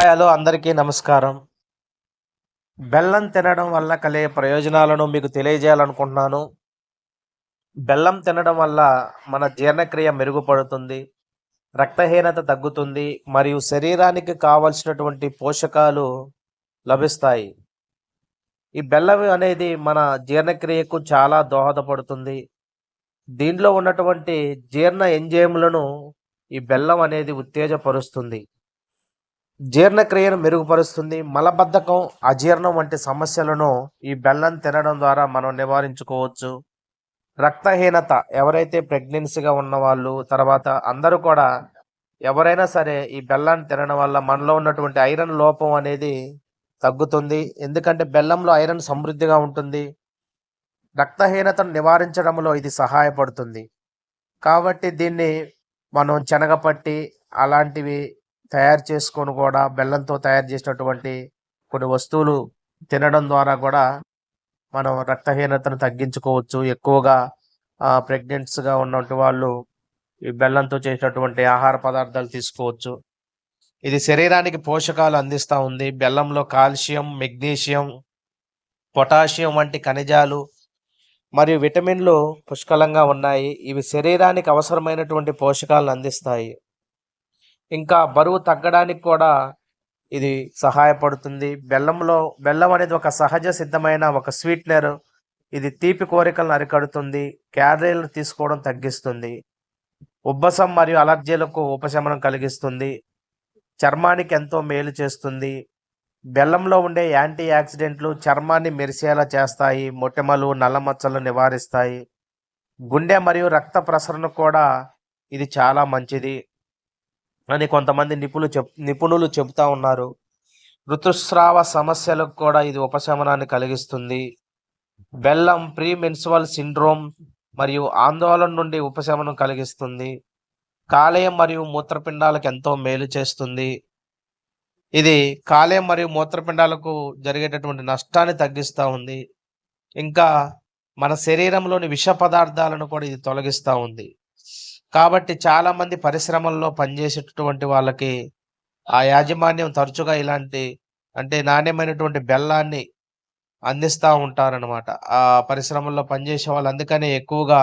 Hello అందరికీ నమస్కారం. బెల్లం తినడం వల్ల కలిగే ప్రయోజనాలను మీకు తెలియజేయాలనుకుంటున్నాను. బెల్లం తినడం వల్ల మన జీర్ణక్రియ మెరుగుపడుతుంది. రక్తహీనత తగ్గుతుంది. మరియు శరీరానికి కావాల్సినటువంటి పోషకాలు లభిస్తాయి. ఈ బెల్లం అనేది మన జీర్ణక్రియకు చాలా దోహదపడుతుంది. దీనిలో ఉన్నటువంటి జీర్ణ ఎంజైములను ఈ బెల్లం అనేది ఉత్తేజపరుస్తుంది. జీర్ణక్రియను మెరుగుపరుస్తుంది. మలబద్ధకం, అజీర్ణం వంటి సమస్యలను ఈ బెల్లం తినడం ద్వారా మనం నివారించుకోవచ్చు. రక్తహీనత ఎవరైతే ప్రెగ్నెన్సీగా ఉన్నవాళ్ళు, తర్వాత అందరూ కూడా ఎవరైనా సరే ఈ బెల్లాన్ని తినడం వల్ల మనలో ఉన్నటువంటి ఐరన్ లోపం అనేది తగ్గుతుంది. ఎందుకంటే బెల్లంలో ఐరన్ సమృద్ధిగా ఉంటుంది. రక్తహీనతను నివారించడంలో ఇది సహాయపడుతుంది. కాబట్టి దీన్ని మనం శనగపట్టి అలాంటివి తయారు చేసుకొని కూడా బెల్లంతో తయారు చేసినటువంటి కొన్ని వస్తువులు తినడం ద్వారా కూడా మనం రక్తహీనతను తగ్గించుకోవచ్చు. ఎక్కువగా ప్రెగ్నెంట్స్గా ఉన్నటువంటి వాళ్ళు ఈ బెల్లంతో చేసినటువంటి ఆహార పదార్థాలు తీసుకోవచ్చు. ఇది శరీరానికి పోషకాలు అందిస్తూ ఉంది. బెల్లంలో కాల్షియం, మెగ్నీషియం, పొటాషియం వంటి ఖనిజాలు మరియు విటమిన్లు పుష్కలంగా ఉన్నాయి. ఇవి శరీరానికి అవసరమైనటువంటి పోషకాలను అందిస్తాయి. ఇంకా బరువు తగ్గడానికి కూడా ఇది సహాయపడుతుంది. బెల్లం అనేది ఒక సహజ సిద్ధమైన ఒక స్వీట్నర్. ఇది తీపి కోరికలను అరికడుతుంది. క్యాలరీలు తీసుకోవడం తగ్గిస్తుంది. ఉబ్బసం మరియు అలర్జీలకు ఉపశమనం కలిగిస్తుంది. చర్మానికి ఎంతో మేలు చేస్తుంది. బెల్లంలో ఉండే యాంటీ ఆక్సిడెంట్లు చర్మాన్ని మెరిసేలా చేస్తాయి. మొటిమలు, నల్లమచ్చలను నివారిస్తాయి. గుండె మరియు రక్త ప్రసరణ కూడా ఇది చాలా మంచిది అని కొంతమంది నిపుణులు చెబుతా ఉన్నారు. ఋతుస్రావ సమస్యలకు కూడా ఇది ఉపశమనాన్ని కలిగిస్తుంది. బెల్లం ప్రీ మెన్స్ట్రువల్ సిండ్రోమ్ మరియు ఆందోళన నుండి ఉపశమనం కలిగిస్తుంది. కాలేయం మరియు మూత్రపిండాలకు ఎంతో మేలు చేస్తుంది. ఇది కాలేయం మరియు మూత్రపిండాలకు జరిగేటటువంటి నష్టాన్ని తగ్గిస్తూ ఉంది. ఇంకా మన శరీరంలోని విష పదార్థాలను కూడా ఇది తొలగిస్తూ ఉంది. కాబట్టి చాలామంది పరిశ్రమల్లో పనిచేసేటటువంటి వాళ్ళకి ఆ యాజమాన్యం తరచుగా ఇలాంటి నాణ్యమైనటువంటి బెల్లాన్ని అందిస్తూ ఉంటారనమాట. ఆ పరిశ్రమల్లో పనిచేసే వాళ్ళు అందుకనే ఎక్కువగా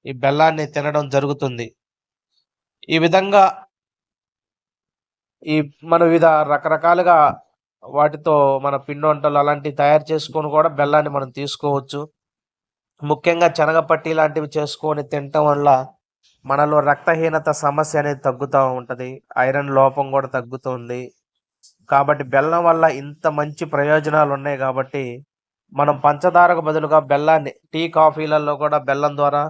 ఈ బెల్లాన్ని తినడం జరుగుతుంది. ఈ విధంగా మన వివిధ రకరకాలుగా వాటితో మన పిండి వంటలు అలాంటివి తయారు చేసుకొని కూడా బెల్లాన్ని మనం తీసుకోవచ్చు. ముఖ్యంగా శనగపట్టి లాంటివి చేసుకొని తినటం వల్ల మనలో రక్తహీనత సమస్య అనేది తగ్గుతూ ఉంటుంది. ఐరన్ లోపం కూడా తగ్గుతుంది. కాబట్టి బెల్లం వల్ల ఇంత మంచి ప్రయోజనాలు ఉన్నాయి. కాబట్టి మనం పంచదారకు బదులుగా బెల్లాన్ని టీ, కాఫీలలో కూడా బెల్లం ద్వారా